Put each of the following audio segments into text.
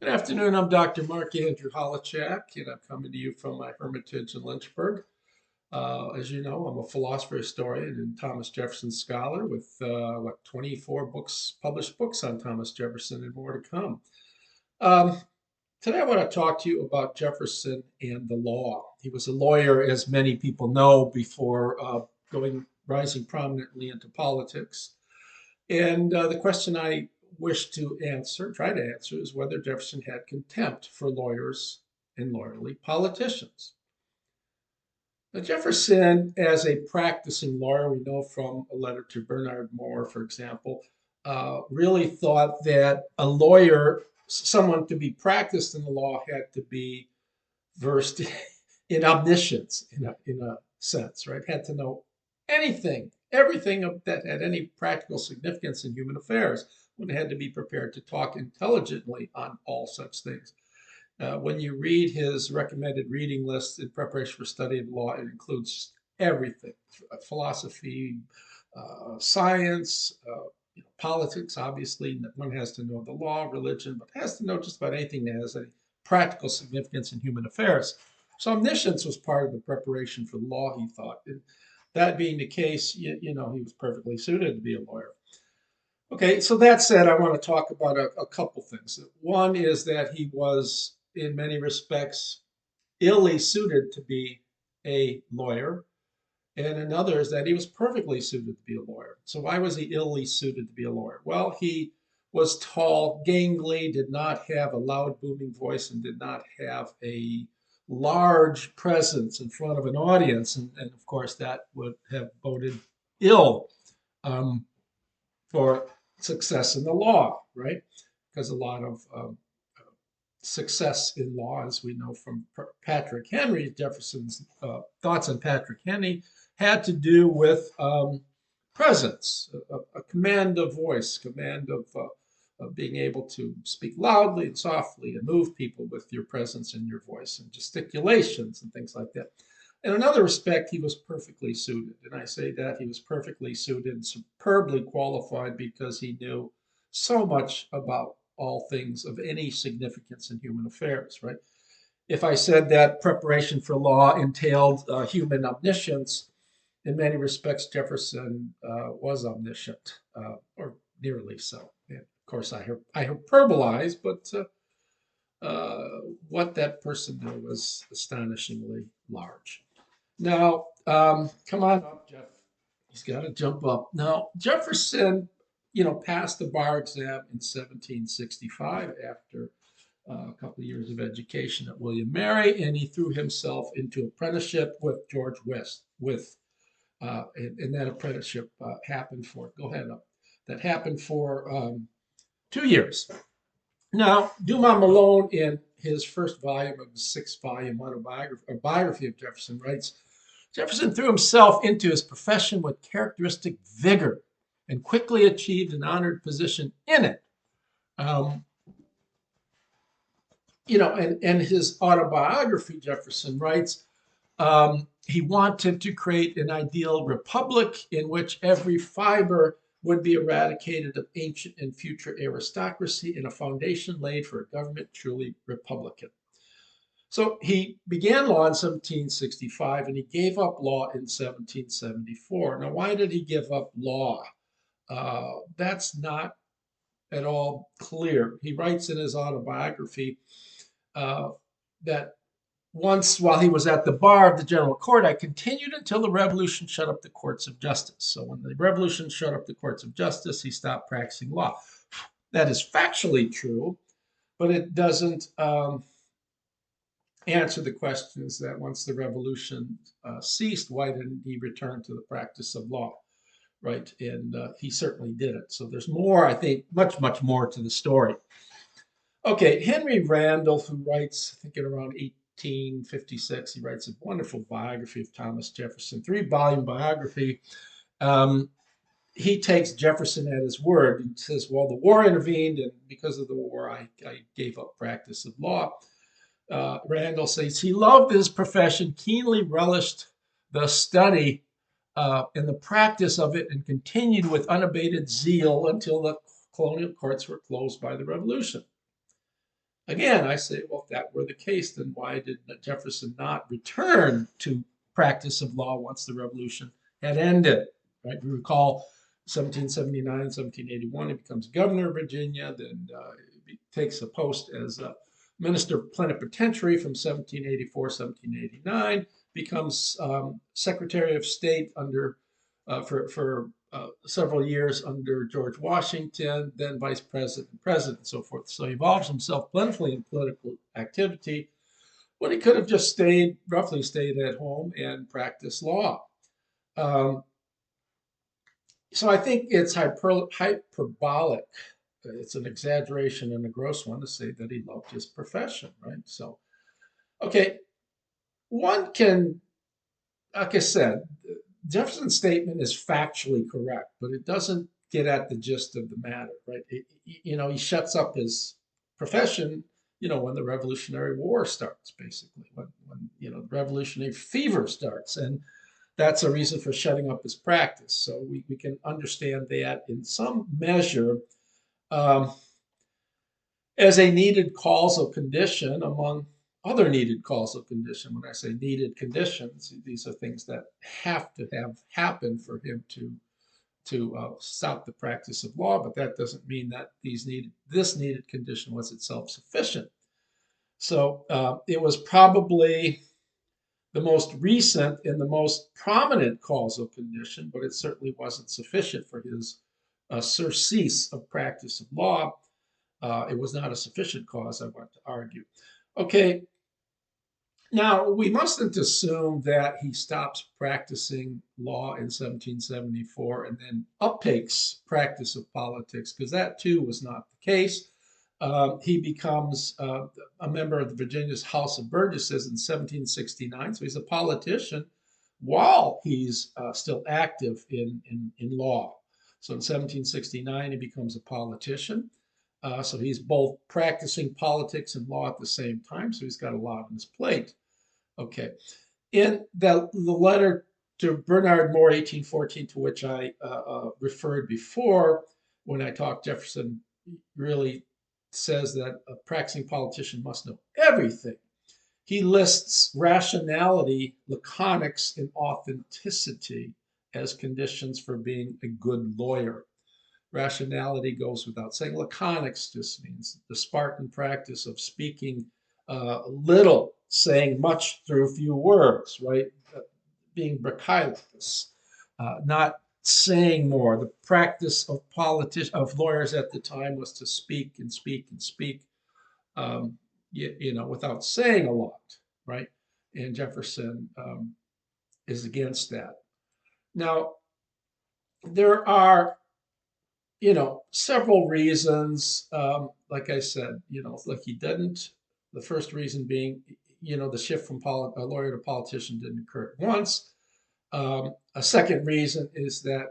Good afternoon. I'm Dr. Mark Andrew Holochak, and I'm coming to you from my hermitage in Lynchburg. As you know, I'm a philosopher, historian, and Thomas Jefferson scholar with 24 books, published books on Thomas Jefferson, and more to come. Um, Today, I want to talk to you about Jefferson and the law. He was a lawyer, as many people know, before rising prominently into politics. And the question I wish to answer, try to answer, is whether Jefferson had contempt for lawyers and lawyerly politicians. Now, Jefferson, as a practicing lawyer, we know from a letter to Bernard Moore, for example, really thought that a lawyer, someone to be practiced in the law, had to be versed in omniscience, in a sense, right? Had to know anything, everything that had any practical significance in human affairs. One had to be prepared to talk intelligently on all such things. When you read his recommended reading list in preparation for study of law, it includes everything: philosophy, science, politics. Obviously, one has to know the law, religion, but has to know just about anything that has any practical significance in human affairs. So omniscience was part of the preparation for the law, he thought. And that being the case, he was perfectly suited to be a lawyer. Okay, so that said, I want to talk about a couple things. One is that he was, in many respects, illy suited to be a lawyer, and another is that he was perfectly suited to be a lawyer. So why was he illy suited to be a lawyer? Well, he was tall, gangly, did not have a loud, booming voice, and did not have a large presence in front of an audience. And of course, that would have boded ill um, for success in the law, right? Because a lot of success in law, as we know from Patrick Henry, Jefferson's thoughts on Patrick Henry, had to do with presence, a command of voice, command of being able to speak loudly and softly and move people with your presence and your voice and gesticulations and things like that. In another respect, he was perfectly suited. And I say that he was perfectly suited and superbly qualified because he knew so much about all things of any significance in human affairs, right? If I said that preparation for law entailed human omniscience, in many respects, Jefferson was omniscient, or nearly so. And of course, I hyperbolize, but what that person knew was astonishingly large. Now, come on up, Jeff. He's got to jump up. Now, Jefferson, passed the bar exam in 1765 after a couple of years of education at William Mary, and he threw himself into apprenticeship with George West. And that apprenticeship happened for, go ahead up, that happened for 2 years. Now, Dumas Malone, in his first volume of the 6-volume biography of Jefferson, writes, Jefferson threw himself into his profession with characteristic vigor and quickly achieved an honored position in it. And his autobiography, Jefferson writes, he wanted to create an ideal republic in which every fiber would be eradicated of ancient and future aristocracy and a foundation laid for a government truly republican. So he began law in 1765 and he gave up law in 1774. Now, why did he give up law? That's not at all clear. He writes in his autobiography that once, while he was at the bar of the general court, I continued until the revolution shut up the courts of justice. So when the revolution shut up the courts of justice, he stopped practicing law. That is factually true, but it doesn't answer the questions that once the revolution ceased, why didn't he return to the practice of law, right? And he certainly did it. So there's more, I think, much, much more to the story. Okay, Henry Randolph, who writes, I think in around 1856, he writes a wonderful biography of Thomas Jefferson, 3-volume biography. He takes Jefferson at his word and says, well, the war intervened, and because of the war, I gave up practice of law. Randall says he loved his profession, keenly relished the study and the practice of it, and continued with unabated zeal until the colonial courts were closed by the Revolution. Again, I say, well, if that were the case, then why did Jefferson not return to practice of law once the revolution had ended? Right? We recall 1779, 1781, he becomes governor of Virginia, then he takes a post as a minister plenipotentiary from 1784, 1789, becomes Secretary of State under for several years under George Washington, then vice president, president, and so forth. So he involves himself plentifully in political activity when he could have just roughly stayed at home and practiced law. Um, so I think it's hyperbolic. It's an exaggeration and a gross one to say that he loved his profession, right? So, okay, one can, like I said, Jefferson's statement is factually correct, but it doesn't get at the gist of the matter, right? He shuts up his profession, when the Revolutionary War starts, basically, when the Revolutionary fever starts. And that's a reason for shutting up his practice. So we can understand that in some measure um, as a needed causal condition among other needed causal condition. When I say needed conditions, these are things that have to have happened for him to stop the practice of law, but that doesn't mean that this needed condition was itself sufficient. So it was probably the most recent and the most prominent causal condition, but it certainly wasn't sufficient for his surcease of practice of law. It was not a sufficient cause, I want to argue. Okay, now we mustn't assume that he stops practicing law in 1774 and then uptakes practice of politics, because that too was not the case. He becomes a member of the Virginia's House of Burgesses in 1769, so he's a politician while he's still active in law. So in 1769, he becomes a politician. So he's both practicing politics and law at the same time. So he's got a lot on his plate. Okay. In the letter to Bernard Moore, 1814, to which I referred before, when I talked, Jefferson really says that a practicing politician must know everything. He lists rationality, laconics, and authenticity as conditions for being a good lawyer. Rationality goes without saying. Laconics just means the Spartan practice of speaking little, saying much through few words, right? Being brachylocus, not saying more. The practice of lawyers at the time was to speak and speak and speak, without saying a lot, right? And Jefferson is against that. Now, there are several reasons. Like I said, like he didn't. The first reason being, the shift from a lawyer to politician didn't occur at once. A second reason is that,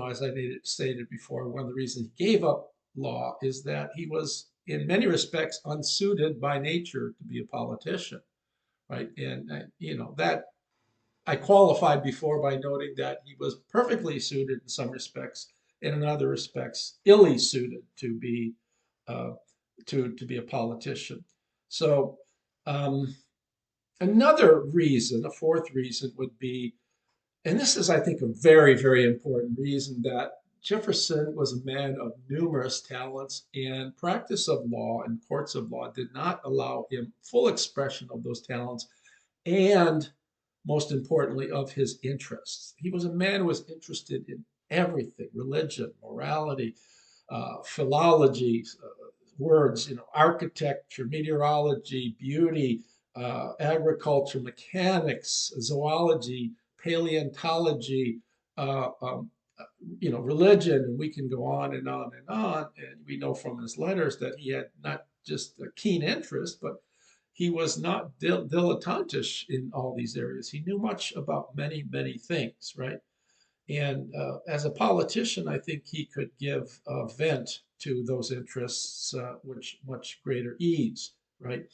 as I stated before, one of the reasons he gave up law is that he was, in many respects, unsuited by nature to be a politician, right? And, that I qualified before by noting that he was perfectly suited in some respects, and in other respects, illy suited to be uh, to be a politician. So um, another reason, a fourth reason, would be, and this is, I think, a very, very important reason, that Jefferson was a man of numerous talents, and practice of law and courts of law did not allow him full expression of those talents and, most importantly, of his interests. He was a man who was interested in everything: religion, morality, philology, words, architecture, meteorology, beauty, agriculture, mechanics, zoology, paleontology, uh, um, religion, and we can go on and on and on. And we know from his letters that he had not just a keen interest, but he was not dilettantish in all these areas. He knew much about many, many things, right? And as a politician, I think he could give vent to those interests with much greater ease, right?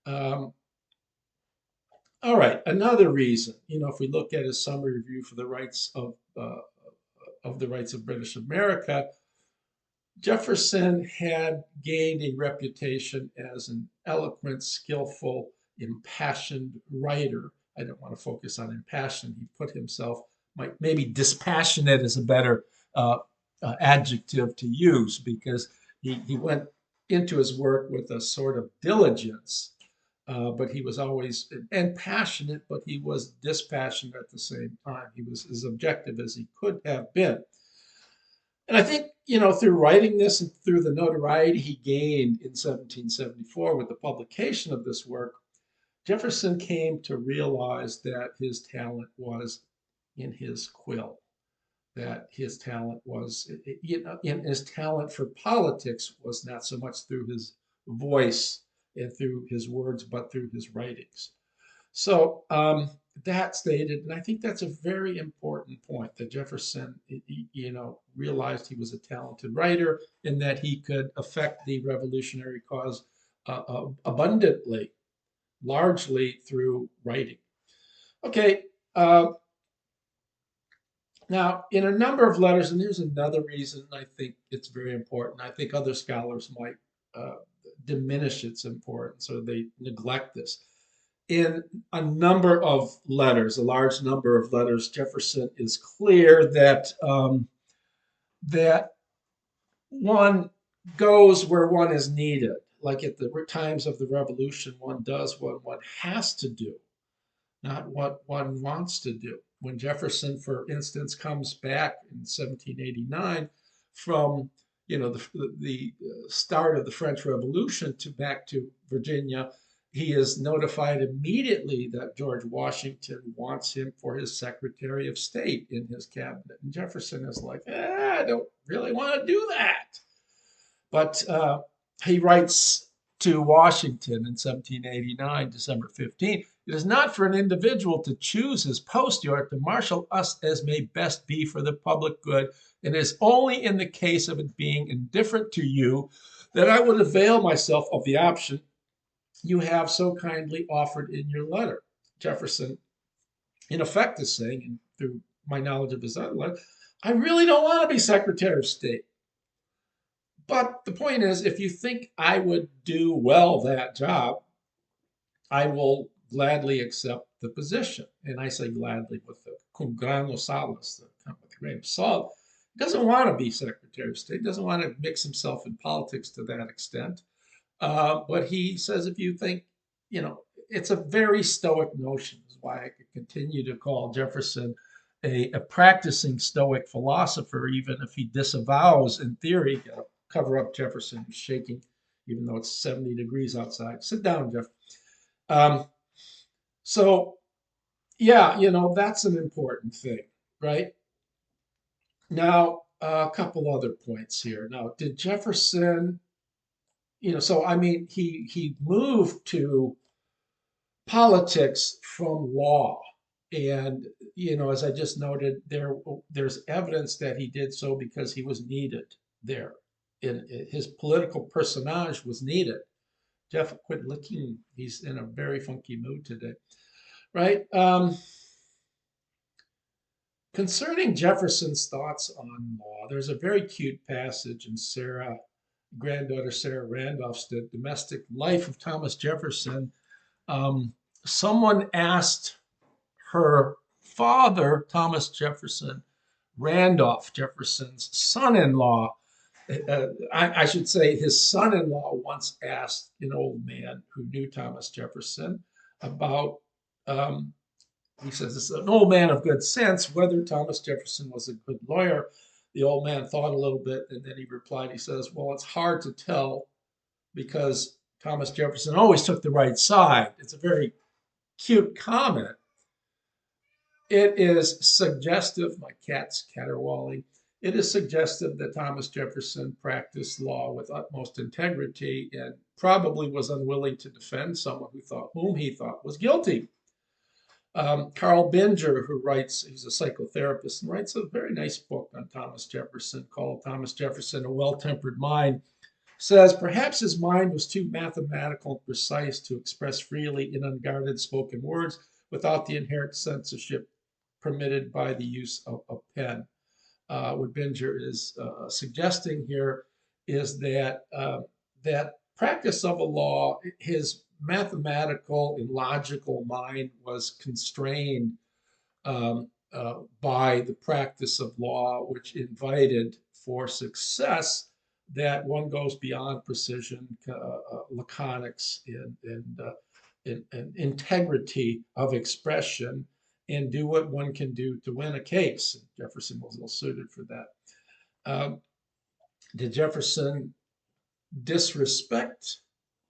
Um, all right, another reason, if we look at his summary review for the rights of the rights of British America, Jefferson had gained a reputation as an eloquent, skillful, impassioned writer. I don't want to focus on impassioned. He put himself, maybe dispassionate is a better uh, adjective to use, because he went into his work with a sort of diligence, but he was always and passionate, but he was dispassionate at the same time. He was as objective as he could have been. And I think, through writing this and through the notoriety he gained in 1774 with the publication of this work, Jefferson came to realize that his talent was in his quill, that his talent was, in his talent for politics was not so much through his voice and through his words, but through his writings. So that stated, and I think that's a very important point, that Jefferson, realized he was a talented writer and that he could affect the revolutionary cause abundantly, largely through writing. Okay, now in a number of letters, and here's another reason I think it's very important. I think other scholars might uh, diminish its importance or they neglect this. In a number of letters, a large number of letters, Jefferson is clear that one goes where one is needed. Like at the times of the Revolution, one does what one has to do, not what one wants to do. When Jefferson, for instance, comes back in 1789 from the start of the French Revolution to back to Virginia, he is notified immediately that George Washington wants him for his Secretary of State in his cabinet. And Jefferson is like, I don't really want to do that. But he writes to Washington in 1789, December 15, it is not for an individual to choose his post. You are to marshal us as may best be for the public good. And it is only in the case of it being indifferent to you that I would avail myself of the option you have so kindly offered in your letter. Jefferson, in effect, is saying, and through my knowledge of his other letter, I really don't want to be Secretary of State. But the point is, if you think I would do well that job, I will gladly accept the position. And I say gladly with the cum grano salis, with a grain of salt. He doesn't want to be Secretary of State, doesn't want to mix himself in politics to that extent. But he says, if you think, it's a very stoic notion, is why I could continue to call Jefferson a practicing stoic philosopher, even if he disavows in theory. Cover up Jefferson, who's shaking, even though it's 70 degrees outside. Sit down, Jeff. Um, so, yeah, that's an important thing, right? Now, a couple other points here. Now, did Jefferson, so I mean, he moved to politics from law. And, as I just noted, there's evidence that he did so because he was needed there. His political personage was needed. Jeff, quit licking. He's in a very funky mood today, right? Concerning Jefferson's thoughts on law, there's a very cute passage in granddaughter Sarah Randolph's The Domestic Life of Thomas Jefferson. Someone asked her father, Thomas Jefferson Randolph, Jefferson's son-in-law, I should say his son-in-law once asked an old man who knew Thomas Jefferson about, he says, this is an old man of good sense, whether Thomas Jefferson was a good lawyer. The old man thought a little bit and then he replied, he says, well, it's hard to tell because Thomas Jefferson always took the right side. It's a very cute comment. It is suggestive, my cat's caterwauling. It is suggestive that Thomas Jefferson practiced law with utmost integrity and probably was unwilling to defend someone whom he thought was guilty. Carl Binger, who writes, he's a psychotherapist, and writes a very nice book on Thomas Jefferson called Thomas Jefferson, A Well-Tempered Mind, says perhaps his mind was too mathematical and precise to express freely in unguarded spoken words without the inherent censorship permitted by the use of a pen. What Binger is suggesting here is that that practice of a law, his mathematical and logical mind was constrained by the practice of law, which invited for success that one goes beyond precision, laconics, and integrity of expression, and do what one can do to win a case. Jefferson was ill suited for that. Um, did Jefferson disrespect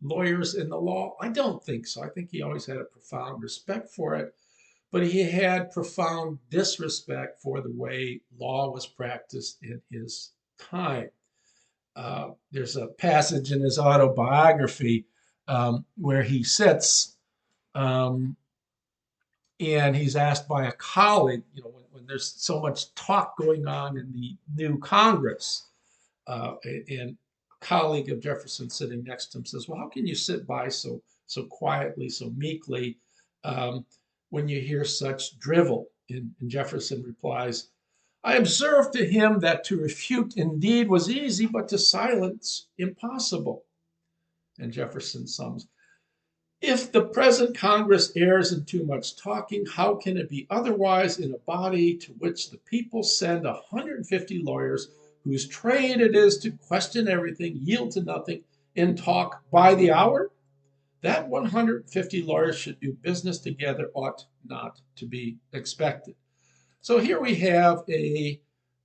lawyers in the law? I don't think so. I think he always had a profound respect for it, but he had profound disrespect for the way law was practiced in his time. There's a passage in his autobiography where he sits um, and he's asked by a colleague, when there's so much talk going on in the new Congress, and a colleague of Jefferson sitting next to him says, "Well, how can you sit by so quietly, so meekly, um, when you hear such drivel?" And Jefferson replies, "I observed to him that to refute indeed was easy, but to silence impossible." And Jefferson sums, "If the present Congress errs in too much talking, how can it be otherwise in a body to which the people send 150 lawyers whose trade it is to question everything, yield to nothing, and talk by the hour? That 150 lawyers should do business together ought not to be expected." So here we have a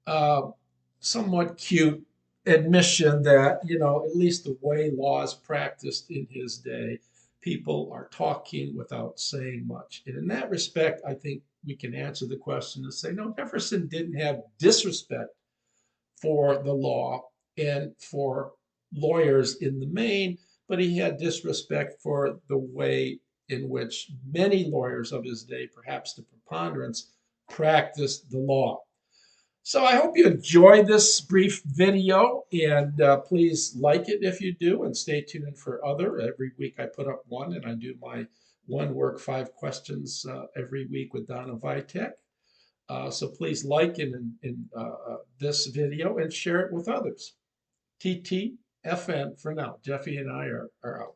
uh, somewhat cute admission that, at least the way law is practiced in his day, people are talking without saying much. And in that respect, I think we can answer the question and say, no, Jefferson didn't have disrespect for the law and for lawyers in the main, but he had disrespect for the way in which many lawyers of his day, perhaps the preponderance, practiced the law. So I hope you enjoyed this brief video, and please like it if you do, and stay tuned for other. Every week I put up one, and I do my one work, 5 questions every week with Donna Vitek. So please like this video and share it with others. TTFN for now. Jeffy and I are out.